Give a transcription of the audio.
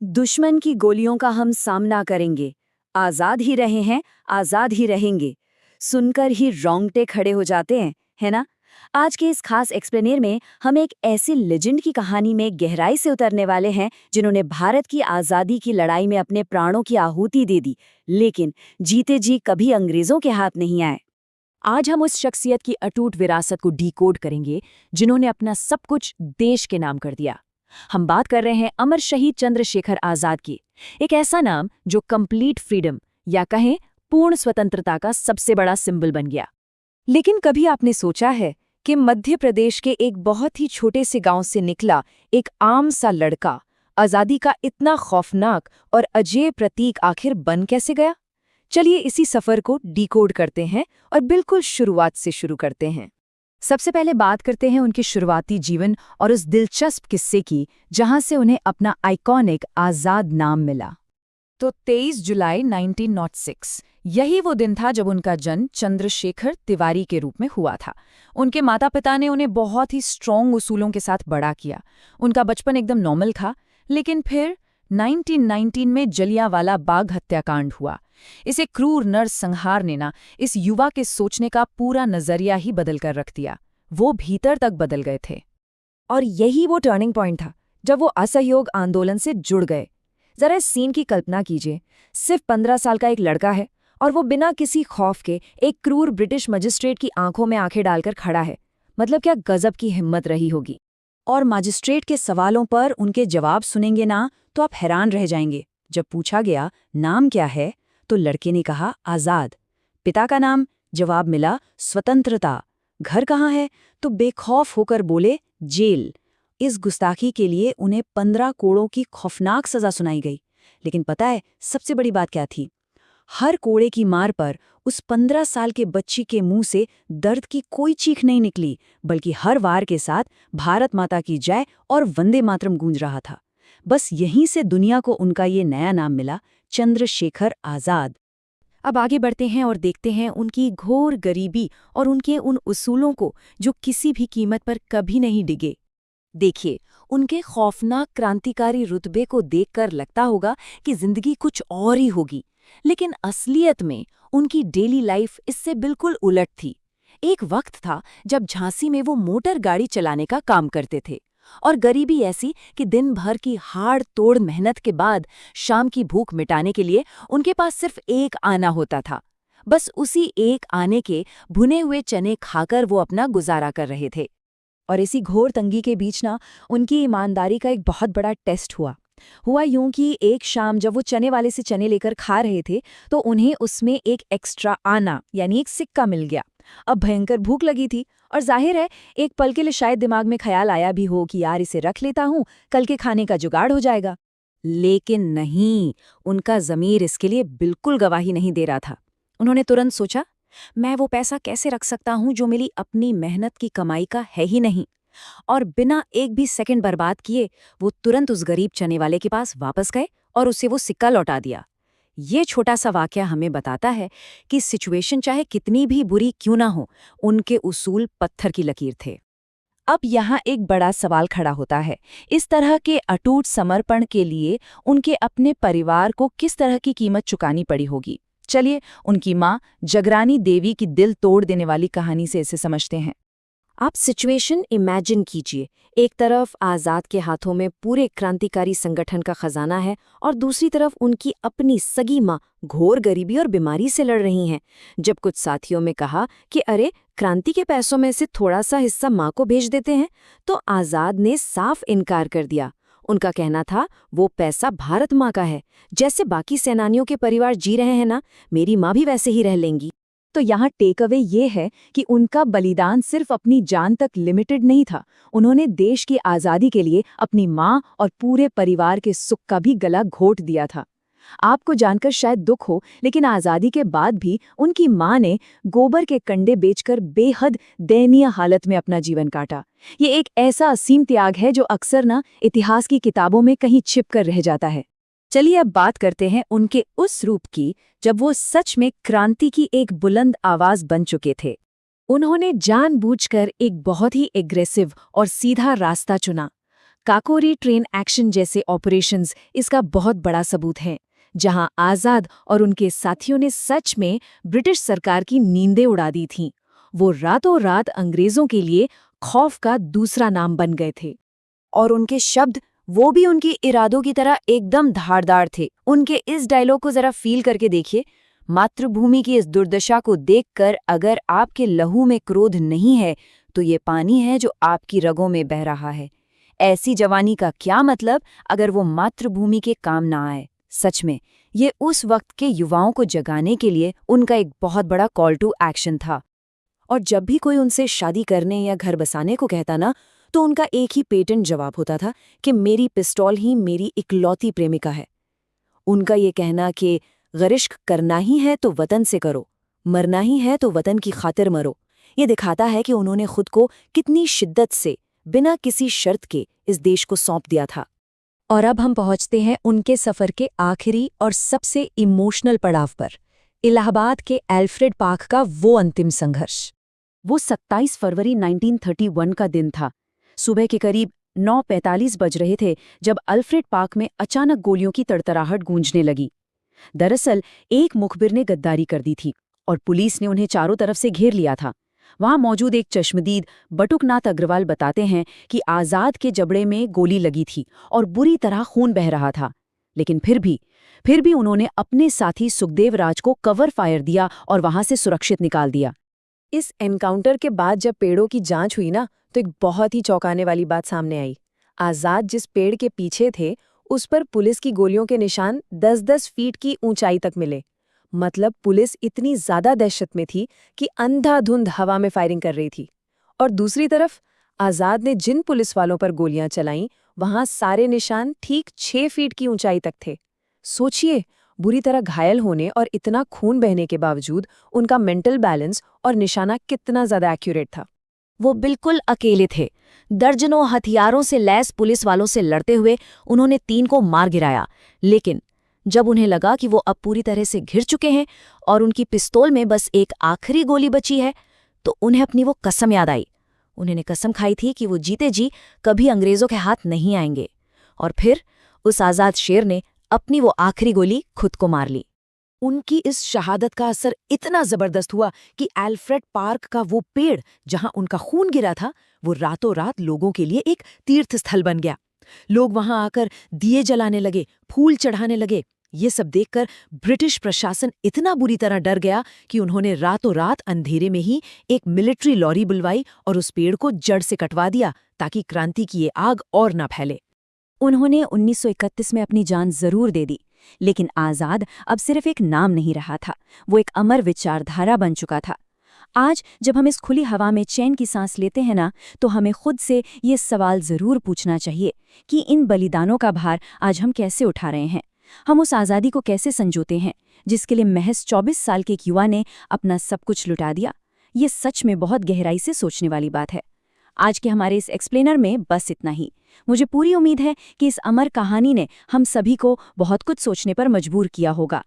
दुश्मन की गोलियों का हम सामना करेंगे। आजाद ही रहे हैं, आजाद ही रहेंगे। सुनकर ही रोंगटे खड़े हो जाते हैं, है ना? आज के इस खास एक्सप्लेनेर में हम एक ऐसी लेजेंड की कहानी में गहराई से उतरने वाले हैं जिन्होंने भारत की आज़ादी की लड़ाई में अपने प्राणों की आहुति दे दी, लेकिन जीते जी कभी अंग्रेजों के हाथ नहीं आए। आज हम उस शख्सियत की अटूट विरासत को डिकोड करेंगे जिन्होंने अपना सब कुछ देश के नाम कर दिया। हम बात कर रहे हैं अमर शहीद चंद्रशेखर आजाद की, एक ऐसा नाम जो कंप्लीट फ्रीडम या कहें पूर्ण स्वतंत्रता का सबसे बड़ा सिंबल बन गया। लेकिन कभी आपने सोचा है कि मध्य प्रदेश के एक बहुत ही छोटे से गांव से निकला एक आम सा लड़का आजादी का इतना खौफनाक और अजेय प्रतीक आखिर बन कैसे गया? चलिए इसी सफर को डिकोड करते हैं और बिल्कुल शुरुआत से शुरू करते हैं। सबसे पहले बात करते हैं उनके शुरुआती जीवन और उस दिलचस्प किस्से की जहां से उन्हें अपना आइकॉनिक आजाद नाम मिला। तो 23 जुलाई 1906 यही वो दिन था जब उनका जन्म चंद्रशेखर तिवारी के रूप में हुआ था। उनके माता पिता ने उन्हें बहुत ही स्ट्रॉन्ग उसूलों के साथ बड़ा किया। उनका बचपन एकदम नॉर्मल था, लेकिन फिर 1919 में जलियांवाला बाग हत्याकांड हुआ। इसे क्रूर नरसंहार ने ना इस युवा के सोचने का पूरा नजरिया ही बदल कर रख दिया। वो भीतर तक बदल गए थे। और यही वो टर्निंग पॉइंट था जब वो असहयोग आंदोलन से जुड़ गए। जरा इस सीन की कल्पना कीजिए। सिर्फ 15 साल का एक लड़का है और वो बिना किसी खौफ के एक क्रूर ब्रिटिश मजिस्ट्रेट की आंखों में आंखें डालकर खड़ा है। मतलब क्या गजब की हिम्मत रही होगी। और मजिस्ट्रेट के सवालों पर उनके जवाब सुनेंगे ना तो आप हैरान रह जाएंगे। जब पूछा गया नाम क्या है तो लड़के ने कहा आजाद। पिता का नाम? जवाब मिला स्वतंत्रता। घर कहाँ है तो बेखौफ होकर बोले जेल। इस गुस्ताखी के लिए उन्हें 15 कोड़ों की खौफनाक सजा सुनाई गई। लेकिन पता है सबसे बड़ी बात क्या थी? हर कोड़े की मार पर उस 15 साल के बच्ची के मुंह से दर्द की कोई चीख नहीं निकली, बल्कि हर वार के साथ भारत माता की जय और वंदे मातरम गूंज रहा था। बस यहीं से दुनिया को उनका ये नया नाम मिला, चंद्रशेखर आजाद। अब आगे बढ़ते हैं और देखते हैं उनकी घोर गरीबी और उनके उन उसूलों को जो किसी भी कीमत पर कभी नहीं डिगे। देखिए, उनके खौफनाक क्रांतिकारी रुतबे को देखकर लगता होगा कि जिंदगी कुछ और ही होगी, लेकिन असलियत में उनकी डेली लाइफ इससे बिल्कुल उलट थी। एक वक्त था जब झांसी में वो मोटर गाड़ी चलाने का काम करते थे, और गरीबी ऐसी कि दिन भर की हाड़ तोड़ मेहनत के बाद शाम की भूख मिटाने के लिए उनके पास सिर्फ एक आना होता था। बस उसी एक आने के भुने हुए चने खाकर वो अपना गुजारा कर रहे थे। और इसी घोर तंगी के बीच ना उनकी ईमानदारी का एक बहुत बड़ा टेस्ट हुआ यूं कि एक शाम जब वो चने वाले से चने लेकर खा रहे थे तो उन्हें उसमें एक एक्स्ट्रा आना यानी एक सिक्का मिल गया। अब भयंकर भूख लगी थी और जाहिर है एक पल के लिए शायद दिमाग में ख्याल आया भी हो कि यार इसे रख लेता हूं, कल के खाने का जुगाड़ हो जाएगा। लेकिन नहीं, उनका ज़मीर इसके लिए बिल्कुल गवाही नहीं दे रहा था। उन्होंने तुरंत सोचा, मैं वो पैसा कैसे रख सकता हूं जो मेरी अपनी मेहनत की कमाई का है ही नहीं। और बिना एक भी सेकंड बर्बाद किए वो तुरंत उस गरीब चने वाले के पास वापस गए और उसे वो सिक्का लौटा दिया। ये छोटा सा वाकया हमें बताता है कि सिचुएशन चाहे कितनी भी बुरी क्यों ना हो, उनके उसूल पत्थर की लकीर थे। अब यहाँ एक बड़ा सवाल खड़ा होता है, इस तरह के अटूट समर्पण के लिए उनके अपने परिवार को किस तरह की कीमत चुकानी पड़ी होगी। चलिए उनकी माँ जगरानी देवी की दिल तोड़ देने वाली कहानी से इसे समझते हैं। आप सिचुएशन इमेजिन कीजिए, एक तरफ आज़ाद के हाथों में पूरे क्रांतिकारी संगठन का खजाना है और दूसरी तरफ उनकी अपनी सगी माँ घोर गरीबी और बीमारी से लड़ रही हैं। जब कुछ साथियों में कहा कि अरे क्रांति के पैसों में से थोड़ा सा हिस्सा माँ को भेज देते हैं, तो आज़ाद ने साफ इनकार कर दिया। उनका कहना था वो पैसा भारत माँ का है, जैसे बाकी सेनानियों के परिवार जी रहे हैं ना, मेरी माँ भी वैसे ही रह लेंगी। तो यहाँ टेक अवे ये है कि उनका बलिदान सिर्फ अपनी जान तक लिमिटेड नहीं था। उन्होंने देश की आज़ादी के लिए अपनी माँ और पूरे परिवार के सुख का भी गला घोट दिया था। आपको जानकर शायद दुख हो, लेकिन आज़ादी के बाद भी उनकी माँ ने गोबर के कंडे बेचकर बेहद दयनीय हालत में अपना जीवन काटा। ये एक ऐसा असीम त्याग है जो अक्सर ना इतिहास की किताबों में कहीं छिप कर रह जाता है। चलिए अब बात करते हैं उनके उस रूप की जब वो सच में क्रांति की एक बुलंद आवाज बन चुके थे। उन्होंने जानबूझकर एक बहुत ही एग्रेसिव और सीधा रास्ता चुना। काकोरी ट्रेन एक्शन जैसे ऑपरेशंस इसका बहुत बड़ा सबूत हैं, जहां आज़ाद और उनके साथियों ने सच में ब्रिटिश सरकार की नींदें उड़ा दी थीं। वो रातों रात अंग्रेज़ों के लिए खौफ का दूसरा नाम बन गए थे। और उनके शब्द, वो भी उनके इरादों की तरह एकदम धारदार थे। उनके इस डायलॉग को जरा फील करके देखिए। मातृभूमि की इस दुर्दशा को देखकर अगर आपके लहू में क्रोध नहीं है तो ये पानी है जो आपकी रगों में बह रहा है। ऐसी जवानी का क्या मतलब अगर वो मातृभूमि के काम ना आए। सच में ये उस वक्त के युवाओं को जगाने के लिए उनका एक बहुत बड़ा कॉल टू एक्शन था। और जब भी कोई उनसे शादी करने या घर बसाने को कहता ना, तो उनका एक ही पेटेंट जवाब होता था कि मेरी पिस्तौल ही मेरी इकलौती प्रेमिका है। उनका ये कहना कि गरिश्क करना ही है तो वतन से करो, मरना ही है तो वतन की खातिर मरो, ये दिखाता है कि उन्होंने खुद को कितनी शिद्दत से बिना किसी शर्त के इस देश को सौंप दिया था। और अब हम पहुंचते हैं उनके सफर के आखिरी और सबसे इमोशनल पड़ाव पर, इलाहाबाद के एल्फ्रेड पार्क का वो अंतिम संघर्ष। वो 27 फरवरी 1931 का दिन था। सुबह के करीब 9:45 बज रहे थे जब अल्फ्रेड पार्क में अचानक गोलियों की तड़तड़ाहट गूंजने लगी। दरअसल एक मुखबिर ने गद्दारी कर दी थी और पुलिस ने उन्हें चारों तरफ से घेर लिया था। वहां मौजूद एक चश्मदीद बटुकनाथ अग्रवाल बताते हैं कि आज़ाद के जबड़े में गोली लगी थी और बुरी तरह खून बह रहा था, लेकिन फिर भी उन्होंने अपने साथी सुखदेव राज को कवर फायर दिया और वहां से सुरक्षित निकाल दिया। इस एनकाउंटर के बाद जब पेड़ों की जांच हुई ना, तो एक बहुत ही चौंकाने वाली बात सामने आई। आज़ाद जिस पेड़ के पीछे थे उस पर पुलिस की गोलियों के निशान 10-10 फीट की ऊंचाई तक मिले। मतलब पुलिस इतनी ज्यादा दहशत में थी कि अंधाधुंध हवा में फायरिंग कर रही थी। और दूसरी तरफ आज़ाद ने जिन पुलिस वालों पर गोलियां चलाईं, वहां सारे निशान ठीक 6 फीट की ऊंचाई तक थे। सोचिए, बुरी तरह घायल होने और इतना खून बहने के बावजूद उनका मेंटल बैलेंस और निशाना कितना ज्यादा एक्यूरेट था। वो बिल्कुल अकेले थे। दर्जनों हथियारों से लैस पुलिस वालों से लड़ते हुए उन्होंने 3 को मार गिराया, लेकिन जब उन्हें लगा कि वो अब पूरी तरह से घिर चुके हैं और उनकी पिस्तौल में बस एक आखिरी गोली बची है, तो उन्हें अपनी वो कसम याद आई। उन्होंने कसम खाई थी कि वो जीते जी कभी अंग्रेज़ों के हाथ नहीं आएंगे। और फिर उस आज़ाद शेर ने अपनी वो आखिरी गोली खुद को मार ली। उनकी इस शहादत का असर इतना जबरदस्त हुआ कि एल्फ्रेड पार्क का वो पेड़ जहां उनका खून गिरा था, वो रातों रात लोगों के लिए एक तीर्थ स्थल बन गया। लोग वहां आकर दिए जलाने लगे, फूल चढ़ाने लगे। ये सब देखकर ब्रिटिश प्रशासन इतना बुरी तरह डर गया कि उन्होंने रातों रात अंधेरे में ही एक मिलिट्री लॉरी बुलवाई और उस पेड़ को जड़ से कटवा दिया ताकि क्रांति की ये आग और न फैले। उन्होंने 1931 में अपनी जान जरूर दे दी, लेकिन आज़ाद अब सिर्फ एक नाम नहीं रहा था, वो एक अमर विचारधारा बन चुका था। आज जब हम इस खुली हवा में चैन की सांस लेते हैं ना, तो हमें खुद से ये सवाल जरूर पूछना चाहिए कि इन बलिदानों का भार आज हम कैसे उठा रहे हैं। हम उस आज़ादी को कैसे संजोते हैं जिसके लिए महज 24 साल के एक युवा ने अपना सब कुछ लुटा दिया। ये सच में बहुत गहराई से सोचने वाली बात है। आज के हमारे इस एक्सप्लेनर में बस इतना ही। मुझे पूरी उम्मीद है कि इस अमर कहानी ने हम सभी को बहुत कुछ सोचने पर मजबूर किया होगा।